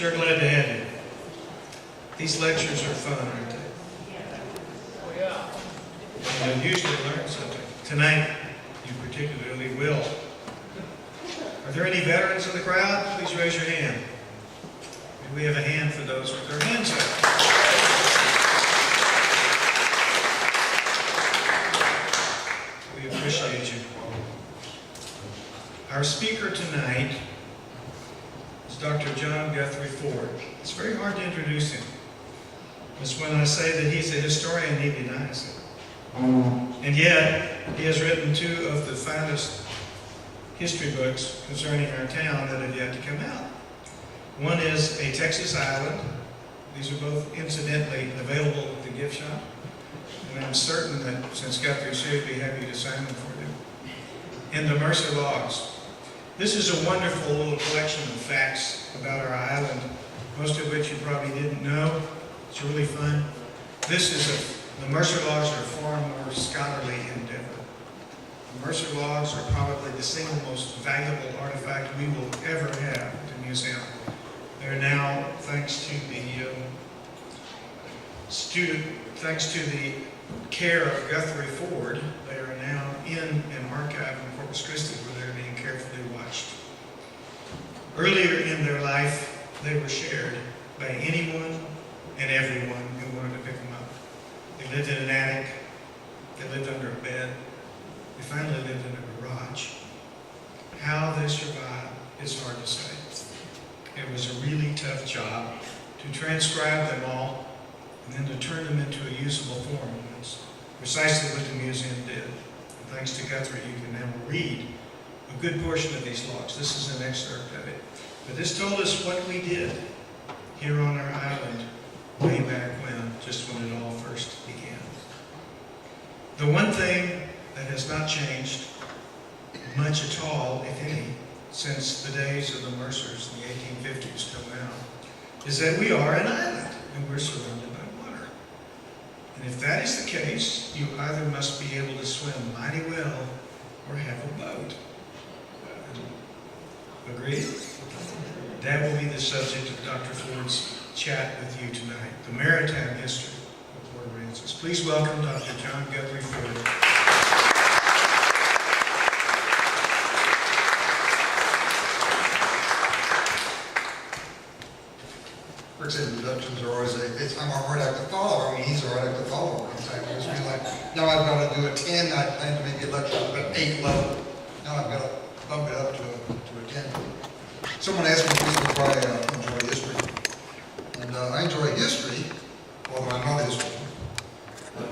Sure glad to have you. These lectures are fun, aren't they? Oh, yeah. And you'll usually learn something. Tonight, you particularly will. Are there any veterans in the crowd? Please raise your hand. Do we have a hand for those with their hands up? We appreciate you. Our speaker tonight is Dr. John Guthrie Ford. It's very hard to introduce him. Because when I say that he's a historian, he denies it. And yet, he has written two of the finest history books concerning our town that have yet to come out. One is A Texas Island. These are both incidentally available at the gift shop. And I'm certain that since Guthrie's here, he'd be happy to sign them for you. And The Mercer Logs. This is a wonderful little collection of facts about our island, most of which you probably didn't know. It's really fun. The Mercer Logs are a far more scholarly endeavor. The Mercer Logs are probably the single most valuable artifact we will ever have at the museum. They're now, thanks to the care of Guthrie Ford, they are now in an archive in Corpus Christi where they're being carefully watched. Earlier in their life, they were shared by anyone and everyone who wanted to pick them up. They lived in an attic, they lived under a bed, they finally lived in a garage. How they survived is hard to say. It was a really tough job to transcribe them all and then to turn them into a usable form. And that's precisely what the museum did. And thanks to Guthrie, you can now read a good portion of these logs. This is an excerpt of it. But this told us what we did here on our island way back when, just when it all first began. The one thing that has not changed much at all, if any, since the days of the Mercers in the 1850s till now, is that we are an island and we're surrounded by water. And if that is the case, you either must be able to swim mighty well or have a boat. Agreed? That will be the subject of Dr. Ford's chat with you tonight, the maritime history of Port Aransas. Please welcome Dr. John Guthrie Ford. Rick's introductions are always I'm a hard act to follow. I mean, he's a hard act to follow. It's like, now I've got to do a 10, I plan to make a lecture at an 8 level. Now I've got to bump it up to a 10. Someone asked me if I enjoy history. And I enjoy history, although I'm not a historian.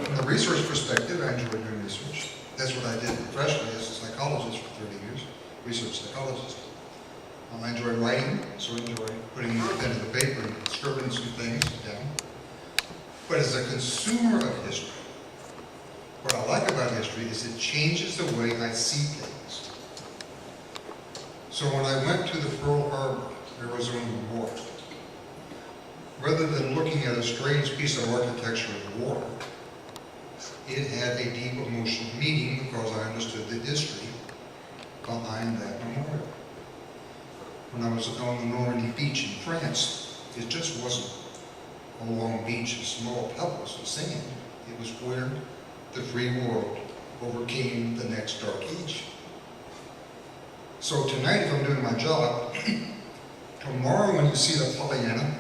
From the research perspective, I enjoy doing research. That's what I did professionally as a psychologist for 30 years, research psychologist. I enjoy writing, so I enjoy putting the pen to the paper and scribbling some things down. But as a consumer of history, what I like about history is it changes the way I see things. So when I went to the Pearl Harbor, Arizona War, rather than looking at a strange piece of architecture of the water, it had a deep emotional meaning because I understood the history behind that memorial. When I was on the Normandy beach in France, it just wasn't a long beach of small pebbles and sand. It was where the free world overcame the next dark age. So tonight, if I'm doing my job, tomorrow when you see the Pollyanna,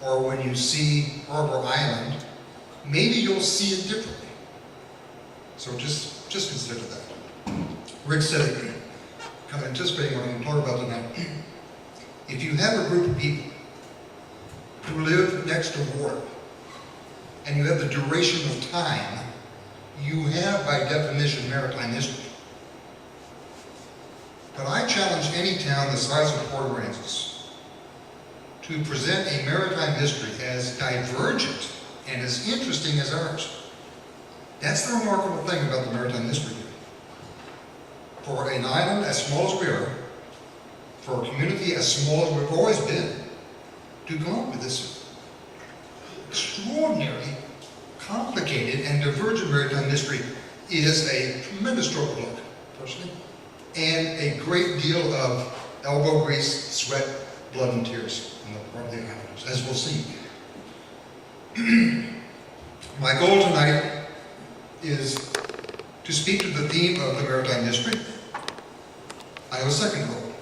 or when you see Harbor Island, maybe you'll see it differently. So just consider that. Rick said it, kind of anticipating what I'm going to talk about tonight. If you have a group of people who live next to water, and you have the duration of time, you have, by definition, maritime history. But I challenge any town the size of Port Aransas to present a maritime history as divergent and as interesting as ours. That's the remarkable thing about the maritime history. For an island as small as we are, for a community as small as we've always been, to come up with this extraordinarily complicated and divergent maritime history is a tremendous stroke of luck, personally, and a great deal of elbow grease, sweat, blood and tears on the part of the islanders, as we'll see. My goal tonight is to speak to the theme of the maritime history. I have a second goal,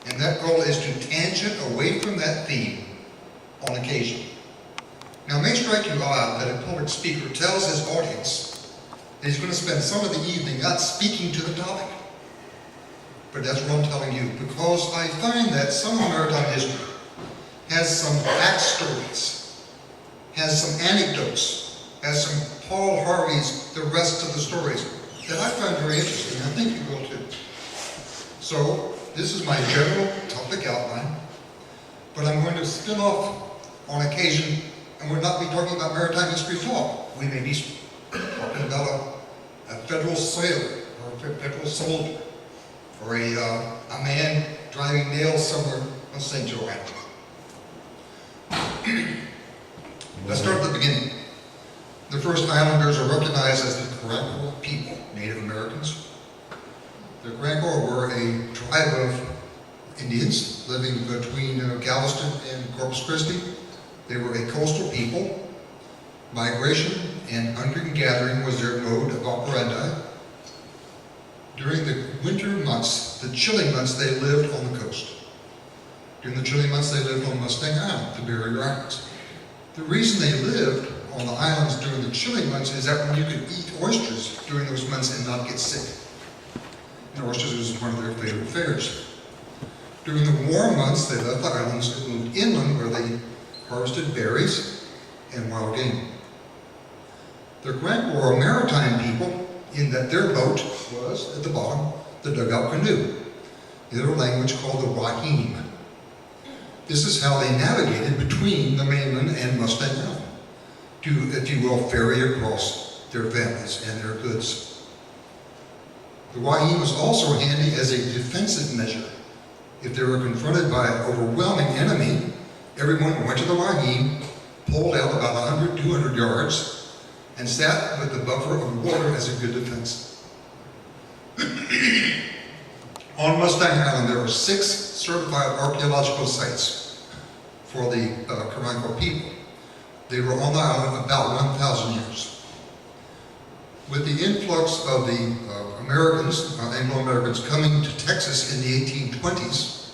and that goal is to tangent away from that theme on occasion. Now, it may strike you odd that a public speaker tells his audience that he's going to spend some of the evening not speaking to the topic. But that's what I'm telling you, because I find that some of maritime history has some backstories, has some anecdotes, has some Paul Harvey's The Rest of the Stories that I find very interesting. I think you will too. So, this is my general topic outline, but I'm going to spin off on occasion, and we'll not be talking about maritime history at all. We may be talking about a federal sailor, or a federal soldier, or a man driving nails somewhere on St. Joanne. Let's start at the beginning. The first islanders are recognized as the Karankawa people, Native Americans. The Karankawa were a tribe of Indians living between Galveston and Corpus Christi. They were a coastal people. Migration and hunting and gathering was their mode of operandi. During the winter months, the chilly months, they lived on the coast. During the chilly months, they lived on Mustang Island, the Barrier Islands. The reason they lived on the islands during the chilly months is that when you could eat oysters during those months and not get sick. And oysters was one of their favorite fares. During the warm months, they left the islands and moved inland where they harvested berries and wild game. The Karankawa were a maritime people in that their boat was, at the bottom, the dugout canoe, in their language called the Wahine. This is how they navigated between the mainland and Mustang Island, to, if you will, ferry across their families and their goods. The Wahine was also handy as a defensive measure. If they were confronted by an overwhelming enemy, everyone went to the Wahine, pulled out about 100, 200 yards, and sat with the buffer of water as a good defense. On Mustang Island, there are 6 certified archaeological sites for the Karankawa people. They were on the island about 1,000 years. With the influx of the Americans, Anglo-Americans coming to Texas in the 1820s,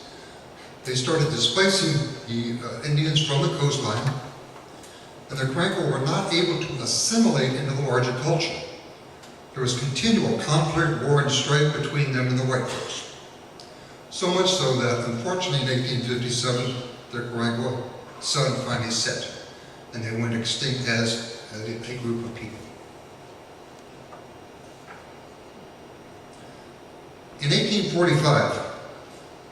they started displacing the Indians from the coastline, and the Karankawa were not able to assimilate into the larger culture. There was continual conflict, war, and strife between them and the white folks. So much so that, unfortunately, in 1857, the Karankawa sun finally set, and they went extinct as a group of people. In 1845,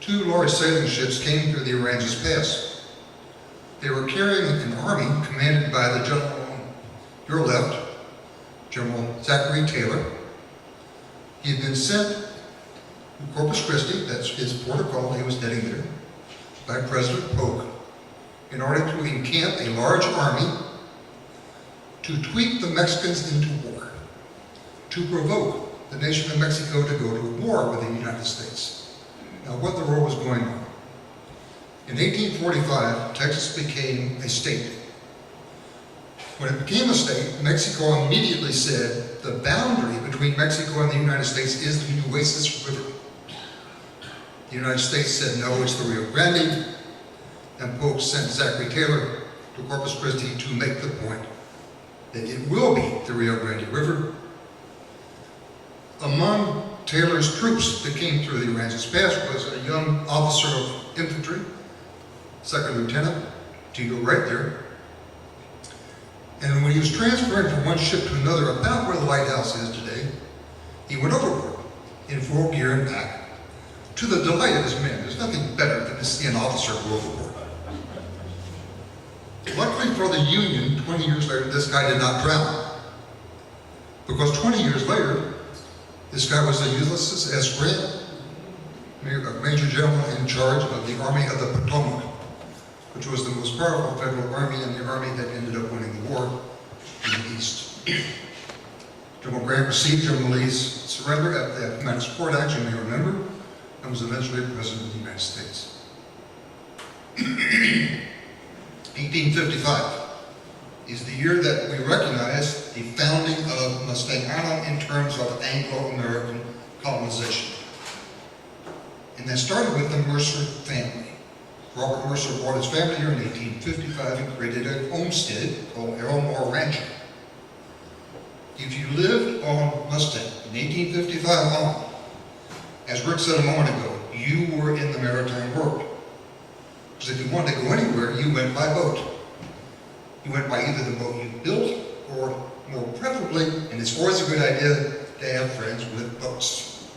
2 large sailing ships came through the Aransas Pass. They were carrying an army commanded by the general on your left, General Zachary Taylor. He had been sent to Corpus Christi, that's his port of call, he was heading there, by President Polk, in order to encamp a large army to tweak the Mexicans into war, to provoke the nation of Mexico to go to war with the United States. Now, what the war was going on? In 1845, Texas became a state. When it became a state, Mexico immediately said the boundary between Mexico and the United States is the Nueces River. The United States said, no, it's the Rio Grande, and Polk sent Zachary Taylor to Corpus Christi to make the point that it will be the Rio Grande River. Among Taylor's troops that came through the Aransas Pass was a young officer of infantry, second lieutenant, Tito right there. And when he was transferring from one ship to another, about where the lighthouse is today, he went overboard in full gear and back, to the delight of his men. There's nothing better than to see an officer go overboard. Luckily for the Union, 20 years later, this guy did not drown. Because 20 years later, this guy was the Ulysses S. Grant, Major General in charge of the Army of the Potomac, which was the most powerful federal army and the army that ended up winning the war in the East. General Grant received General Lee's surrender at the Appomattox Court Act, you may remember, and was eventually President of the United States. 1855 is the year that we recognize the founding of Mustang Island in terms of Anglo-American colonization. And that started with the Mercer family. Robert Mercer brought his family here in 1855 and created a homestead called Elmore Ranch. If you lived on Mustang in 1855 on, as Rick said a moment ago, you were in the maritime world. Because if you wanted to go anywhere, you went by boat. You went by either the boat you built, or more preferably, and it's always a good idea to have friends with boats.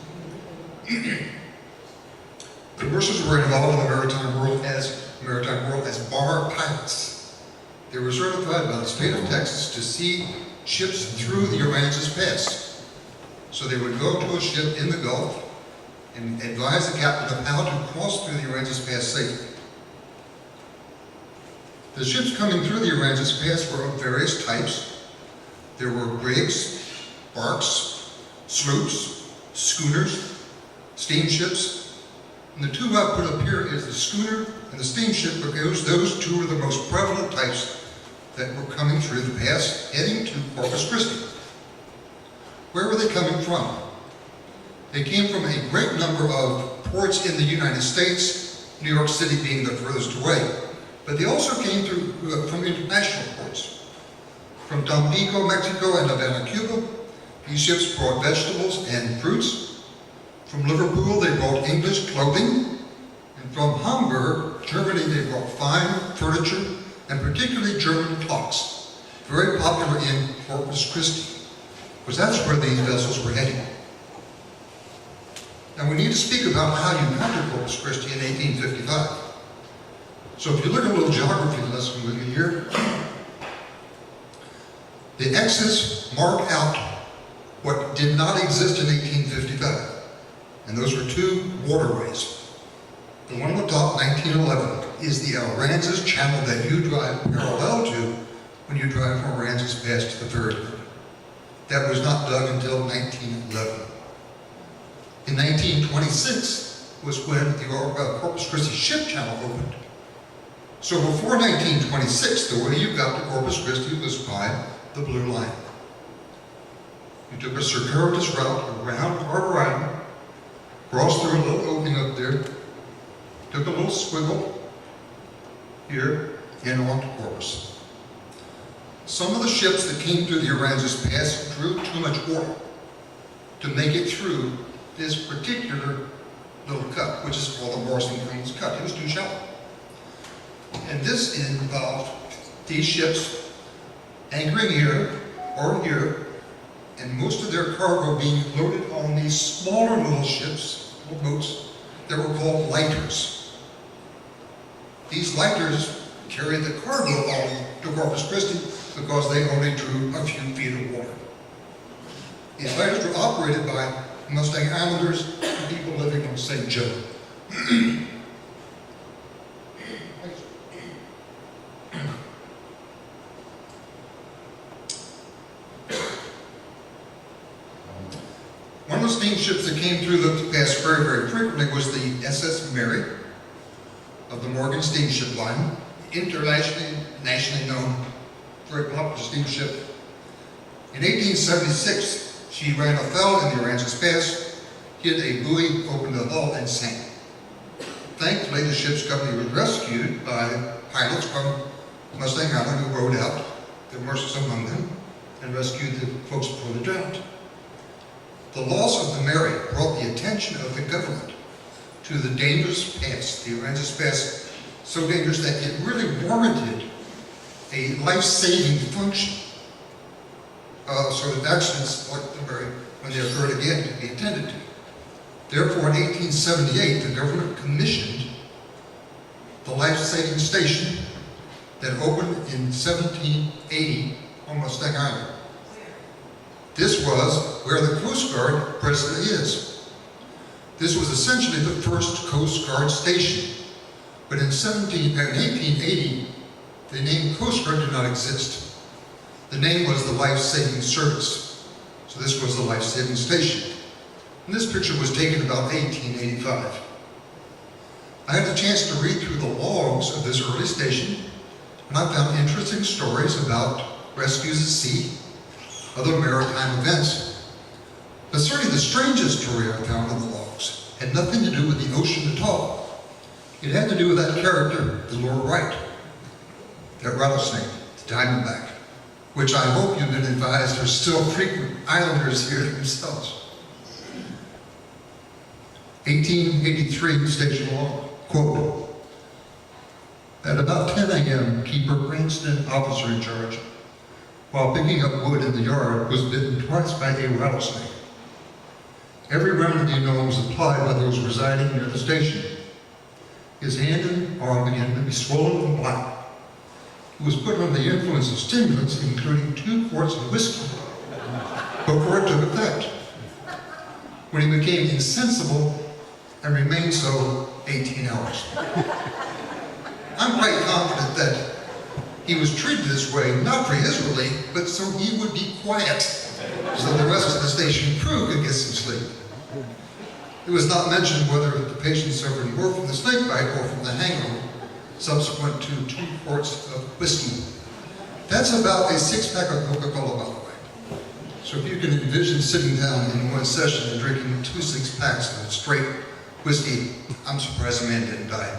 The Mercers were involved in the maritime world as bar pilots. They were certified by the state of Texas to see ships through the Aransas Pass. So they would go to a ship in the Gulf and advise the captain of how to cross through the Aransas Pass safely. The ships coming through the Aransas Pass were of various types. There were brigs, barks, sloops, schooners, steamships. And the two I put up here is the schooner and the steamship, because those two are the most prevalent types that were coming through the pass, heading to Corpus Christi. Where were they coming from? They came from a great number of ports in the United States, New York City being the furthest away. But they also came through from international ports. From Tampico, Mexico, and Havana, Cuba, these ships brought vegetables and fruits. From Liverpool, they brought English clothing. And from Hamburg, Germany, they brought fine furniture, and particularly German clocks, very popular in Corpus Christi, because that's where these vessels were heading. Now we need to speak about how you got to Corpus Christi in 1855. So if you look at a little geography lesson with me here, the X's mark out what did not exist in 1855. And those were two waterways. The one on the top, 1911, is the Aransas Channel that you drive parallel to when you drive from Aransas Pass to the ferry. That was not dug until 1911. In 1926 was when the Corpus Christi Ship Channel opened. So before 1926, the way you got to Corpus Christi was by the Blue Line. You took a circuitous route around Harbor Island, crossed through a little opening up there, took a little squiggle here, and on to Corpus. Some of the ships that came through the Aransas Pass drew too much water to make it through this particular little cut, which is called the Morrison Queen's Cut. It was too shallow. And this involved these ships anchoring here or here, and most of their cargo being loaded on these smaller little ships, little boats, that were called lighters. These lighters carried the cargo on to Corpus Christi because they only drew a few feet of water. These lighters were operated by Mustang Islanders and people living on St. Joe. One of the steamships that came through the pass very, very frequently was the SS Mary of the Morgan Steamship Line, nationally known, very popular steamship. In 1876, she ran afoul in the Aransas Pass, hit a buoy, opened the hull, and sank. Thankfully, the ship's company was rescued by pilots from Mustang Island who rowed out, the Mercers among them, and rescued the folks before they drowned. The loss of the Mary brought the attention of the government to the dangerous pass, the Aransas Pass, so dangerous that it really warranted a life-saving function. So that accidents like the Mary, when they occurred again, could be attended to. Therefore, in 1878, the government commissioned the life-saving station that opened in 1780 on Mustang Island. This was where the Coast Guard presently is. This was essentially the first Coast Guard station. But in 1880, the name Coast Guard did not exist. The name was the Life-Saving Service. So this was the life-saving station. And this picture was taken about 1885. I had the chance to read through the logs of this early station, and I found interesting stories about rescues at sea, other maritime events. But certainly the strangest story I found in the logs had nothing to do with the ocean at all. It had to do with that character, the lower right, that rattlesnake, the diamondback, which I hope you've been advised are still frequent islanders here themselves. 1883 station log, quote, at about 10 a.m., Keeper Cranston, officer in charge, while picking up wood in the yard, was bitten twice by a rattlesnake. Every remedy known was applied by those residing near the station. His hand and arm began to be swollen and black. He was put under the influence of stimulants, including 2 quarts of whiskey, before it took effect, when he became insensible and remained so 18 hours. I'm quite confident that he was treated this way, not for his relief, but so he would be quiet, so the rest of the station crew could get some sleep. It was not mentioned whether the patient suffered more from the snake bite or from the hangover, subsequent to 2 quarts of whiskey. That's about a 6-pack of Coca-Cola, by the way. So if you can envision sitting down in one session and drinking 2 6-packs of straight whiskey, I'm surprised the man didn't die.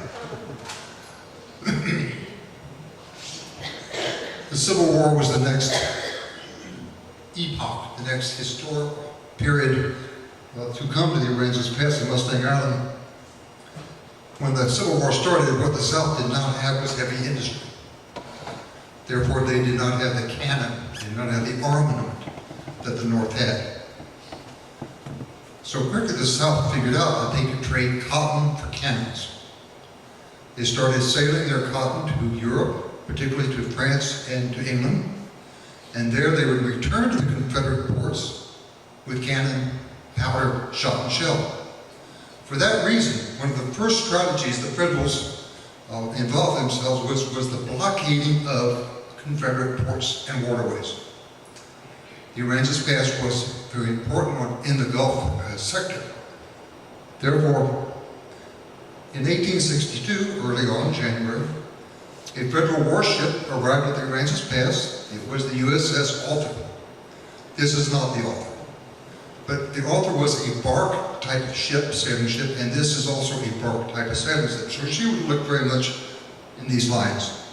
The Civil War was the next epoch, the next historic period to come to the Aransas Pass in Mustang Island. When the Civil War started, what the South did not have was heavy industry. Therefore, they did not have the cannon, they did not have the armament that the North had. So quickly the South figured out that they could trade cotton for cannons. They started sailing their cotton to Europe, particularly to France and to England, and there they would return to the Confederate ports with cannon, powder, shot, and shell. For that reason, one of the first strategies the Federals involved themselves with was the blockading of Confederate ports and waterways. The Aransas Pass was a very important one in the Gulf sector. Therefore, in 1862, early on, January, a Federal warship arrived at the Aransas Pass. It was the USS Alta. This is not the Alta. But the Alta was a bark type of ship, sailing ship, and this is also a bark type of sailing ship. So she would look very much in these lines.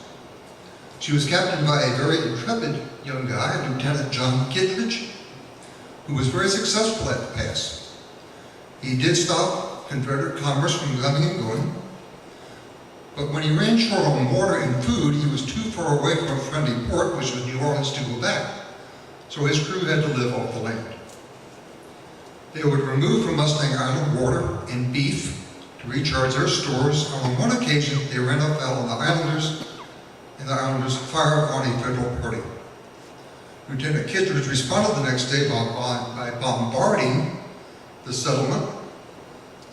She was captained by a very intrepid young guy, Lieutenant John Guthrie, who was very successful at the pass. He did stop Confederate commerce from coming and going, but when he ran short on water and food, he was too far away from a friendly port, which was New Orleans, to go back. So his crew had to live off the land. They would remove from Mustang Island water and beef to recharge their stores. On one occasion, they ran afoul on the Islanders, and the Islanders fired on a Federal party. Lieutenant Kittredge responded the next day by bombarding the settlement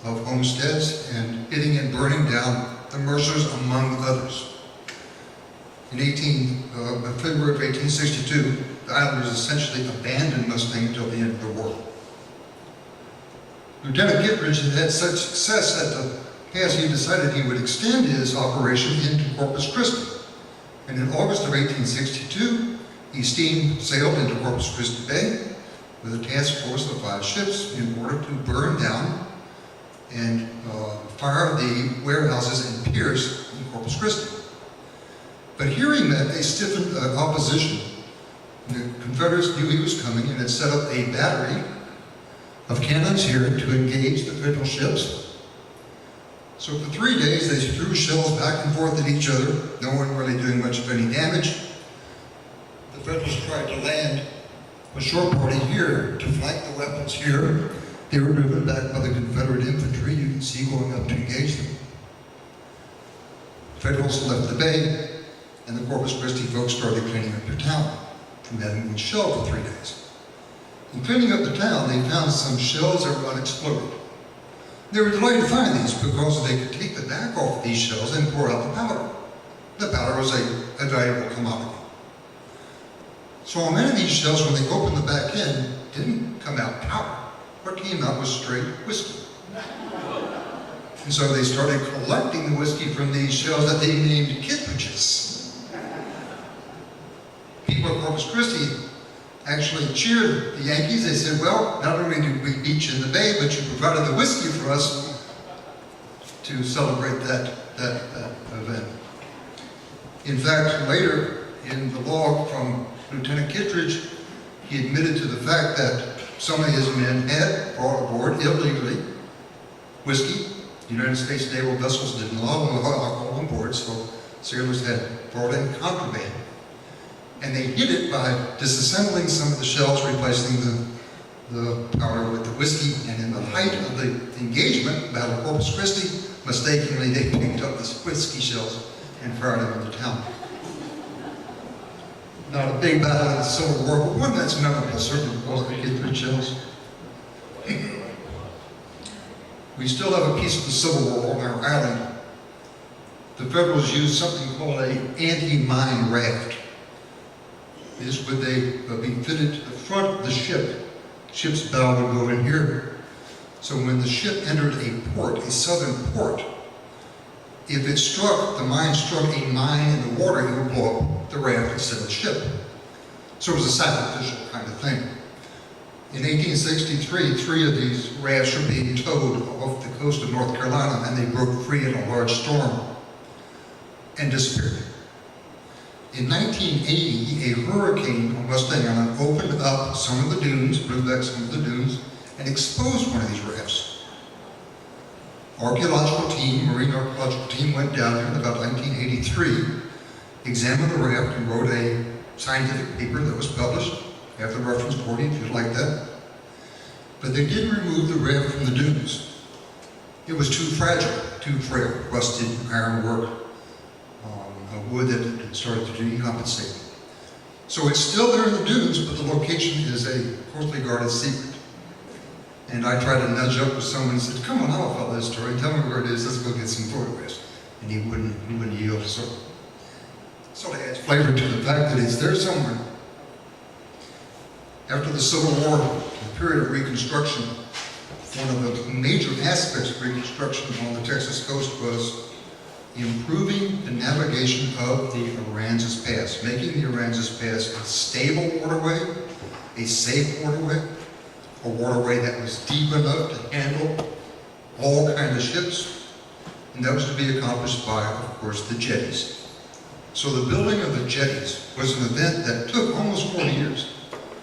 of homesteads and hitting and burning down the Mercers, among others. In February of 1862, the Islanders essentially abandoned Mustang until the end of the war. Lieutenant Guthrie had had such success at the pass, he decided he would extend his operation into Corpus Christi. And in August of 1862, he sailed into Corpus Christi Bay with a task force of 5 ships in order to burn down and fire the warehouses and piers in Corpus Christi. But hearing that, they stiffened opposition. The Confederates knew he was coming and had set up a battery of cannons here to engage the Federal ships. So for 3 days, they threw shells back and forth at each other, no one really doing much of any damage. The Federals tried to land a shore party here to flank the weapons here. They were driven back by the Confederate infantry you can see going up to engage them. The Federals left the bay, and the Corpus Christi folks started cleaning up their town from having been shelled for 3 days. In cleaning up the town, they found some shells that were unexploded. They were delighted to find these because they could take the back off of these shells and pour out the powder. The powder was a valuable commodity. So on many of these shells, when they opened the back end, didn't come out powder. What came out was straight whiskey. And so they started collecting the whiskey from these shells that they named Kittredges. People at Corpus Christi actually cheered the Yankees. They said, well, not only did we beat you in the Bay, but you provided the whiskey for us to celebrate that event. In fact, later in the log from Lieutenant Kittredge, he admitted to the fact that some of his men had brought aboard illegally whiskey. The United States naval vessels didn't allow alcohol on board, so sailors had brought in contraband. And they hid it by disassembling some of the shells, replacing the powder with the whiskey. And in the height of the engagement, Battle of Corpus Christi, mistakenly they picked up the whiskey shells and fired them into town. Not a big battle in the Civil War, but one that's memorable, certainly because of the Guthrie shells. We still have a piece of the Civil War on our island. The Federals used something called an anti-mine raft. This would be fitted to the front of the ship. Ship's bow would go in here. So when the ship entered a port, a southern port, if it struck, the mine struck a mine in the water, it would blow up the raft instead of the ship. So it was a sacrificial kind of thing. In 1863, 3 of these rafts were being towed off the coast of North Carolina, and they broke free in a large storm and disappeared. In 1980, a hurricane on Mustang Island opened up some of the dunes, blew back some of the dunes, and exposed one of these rafts. Archaeological team, marine archaeological team, went down there in about 1983, examined the raft, and wrote a scientific paper that was published. I have the reference for you if you'd like that. But they didn't remove the raft from the dunes. It was too fragile, too frail, rusted ironwork, wood that had started to decompensate. So it's still there in the dunes, but the location is a closely guarded secret. And I tried to nudge up with someone and said, come on, I'll tell this story, tell me where it is, let's go get some photographs. And he wouldn't yield, so it adds flavor to the fact that it's there somewhere. After the Civil War, the period of Reconstruction, one of the major aspects of Reconstruction on the Texas coast was improving the navigation of the Aransas Pass, making the Aransas Pass a stable waterway, a safe waterway, a waterway that was deep enough to handle all kinds of ships, and that was to be accomplished by, of course, the jetties. So the building of the jetties was an event that took almost 40 years,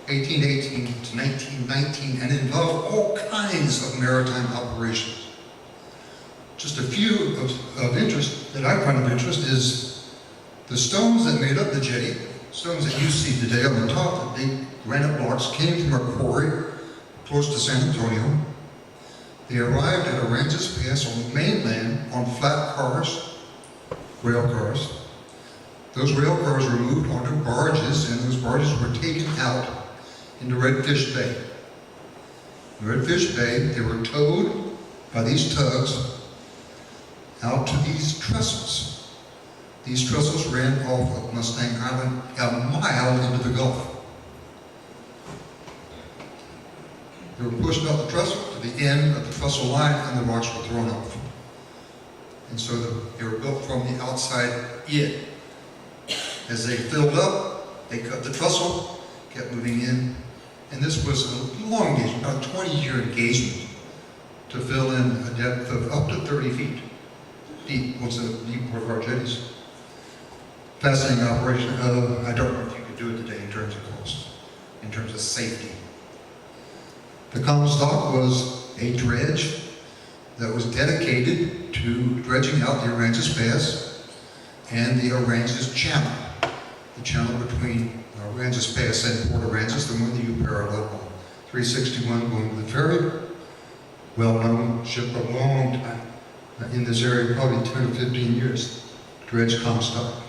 1818 to 1919, and involved all kinds of maritime operations. Just a few of interest, that I find of interest, is the stones that made up the jetty, stones that you see today on the top, the big granite blocks, came from a quarry close to San Antonio. They arrived at Aransas Pass on the mainland on flat cars, rail cars. Those rail cars were moved onto barges, and those barges were taken out into Redfish Bay. In Redfish Bay, they were towed by these tugs out to these trestles. These trestles ran off of Mustang Island a mile into the Gulf. They were pushed up the trestle to the end of the trestle line, and the rocks were thrown off. And so they were built from the outside in. As they filled up, they cut the trestle, kept moving in, and this was a long engagement, about a 20-year engagement, to fill in a depth of up to 30 feet deep. What's the deep part of our jetties? Fascinating operation. I don't know if you could do it today in terms of cost, in terms of safety. The Comstock was a dredge that was dedicated to dredging out the Aransas Pass and the Aransas Channel, the channel between Aransas Pass and Port Aransas, the one that you parallel on 361 going to the ferry. Well-known ship for a long time in this area, probably 10 or 15 years, dredge Comstock.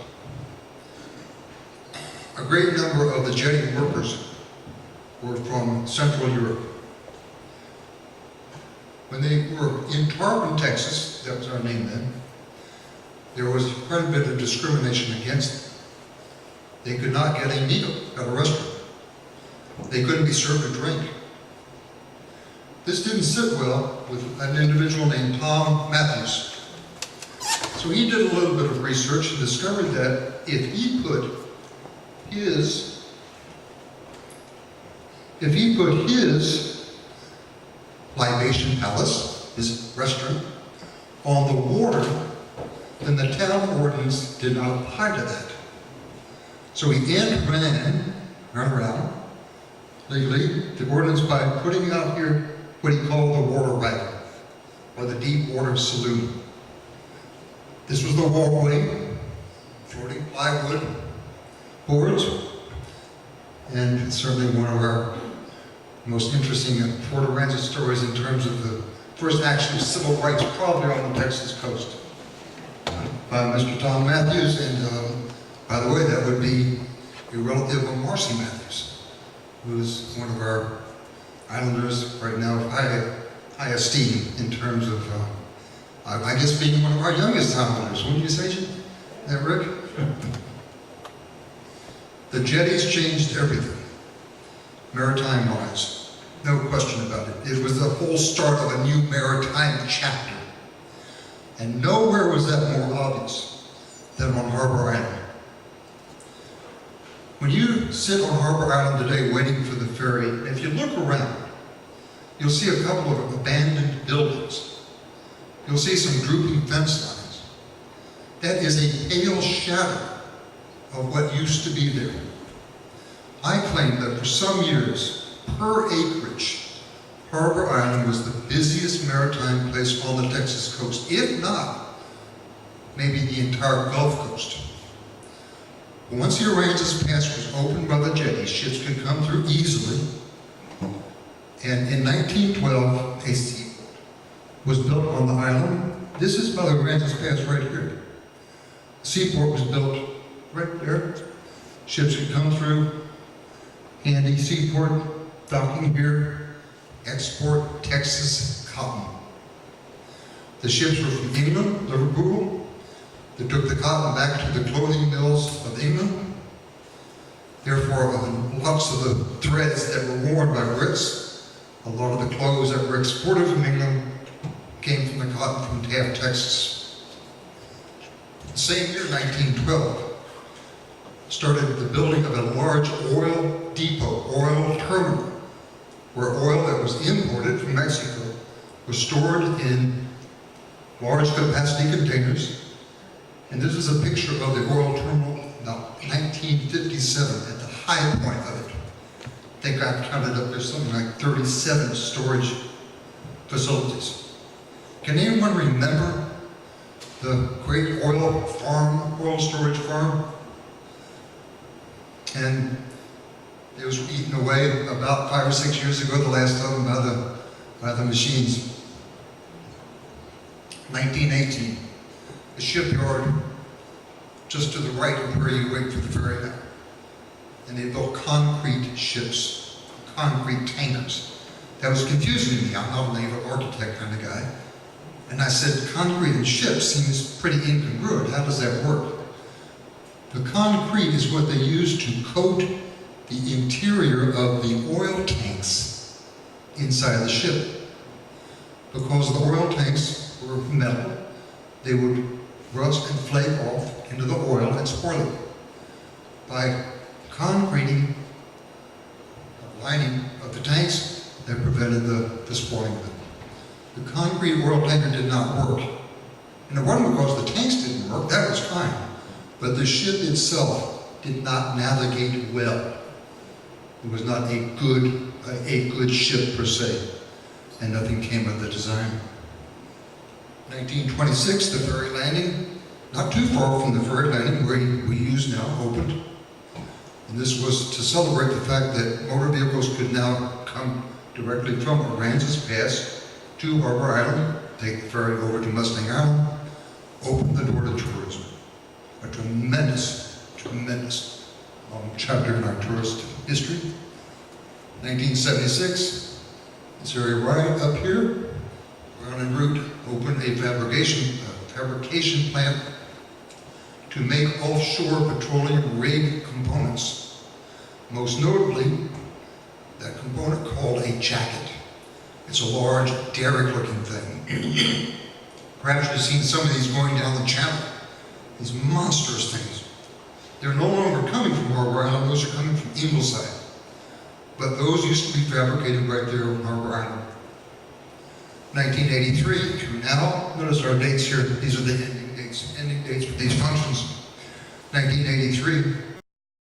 A great number of the jetty workers were from Central Europe. When they were in Tarpon, Texas, that was our name then, there was quite a bit of discrimination against them. They could not get a meal at a restaurant. They couldn't be served a drink. This didn't sit well with an individual named Tom Matthews. So he did a little bit of research and discovered that if he put his libation palace, his restaurant, on the water, then the town ordinance did not apply to that. So he ran around legally the ordinance by putting out here what he called the water wagon, or the deep water saloon. This was the walkway, floating plywood boards, and it's certainly one of our most interesting Port Aransas stories in terms of the first actual civil rights, probably on the Texas coast, by Mr. Tom Matthews. And by the way, that would be a relative of Marcy Matthews, who is one of our islanders right now of high esteem in terms of, I guess, being one of our youngest islanders. Wouldn't you say, Jim? Is that Rick? The jetties changed everything, maritime-wise. No question about it. It was the whole start of a new maritime chapter. And nowhere was that more obvious than on Harbor Island. When you sit on Harbor Island today waiting for the ferry, if you look around, you'll see a couple of abandoned buildings. You'll see some drooping fence lines. That is a pale shadow of what used to be there. I claim that for some years, per acreage, Harbor Island was the busiest maritime place on the Texas coast, if not, maybe the entire Gulf Coast. But once the Aransas Pass was opened by the jetty, ships could come through easily. And in 1912, a seaport was built on the island. This is by the Aransas Pass right here. The seaport was built right there. Ships could come through. Handy seaport, docking here, export Texas cotton. The ships were from England, Liverpool. They took the cotton back to the clothing mills of England. Therefore, lots of the threads that were worn by Brits, a lot of the clothes that were exported from England came from the cotton from Taft, Texas. The same year, 1912, started the building of a large oil depot, oil terminal, where oil that was imported from Mexico was stored in large capacity containers. And this is a picture of the oil terminal about 1957 at the high point of it. I think I've counted up, there's something like 37 storage facilities. Can anyone remember the great oil farm, oil storage farm? And it was eaten away about 5 or 6 years ago, the last of them by the machines. 1918, a shipyard just to the right of where you wait for the ferry now. And they built concrete ships, concrete tankers. That was confusing to me. I'm not a naval architect kind of guy. And I said, concrete and ships seems pretty incongruent. How does that work? The concrete is what they use to coat the interior of the oil tanks inside the ship. Because the oil tanks were metal, they would rust and flake off into the oil and spoil it. By concreting the lining of the tanks, that prevented the spoiling of it. The concrete oil tanker did not work. And it wasn't because the tanks didn't work, that was fine. But the ship itself did not navigate well. It was not a good ship per se, and nothing came of the design. 1926, the ferry landing, not too far from the ferry landing where we use now, opened. And this was to celebrate the fact that motor vehicles could now come directly from Aransas Pass to Harbor Island, take the ferry over to Mustang Island, open the door to tourism. A tremendous chapter in our tourist history. 1976, this area right up here, we're on en route, opened a fabrication plant to make offshore petroleum rig components. Most notably, that component called a jacket. It's a large, derrick-looking thing. Perhaps you've seen some of these going down the channel. These monstrous things. They're no longer coming from Harbor Island, those are coming from Ingleside. But those used to be fabricated right there on Harbor Island. 1983 through now, notice our dates here, these are the ending dates for these functions. 1983,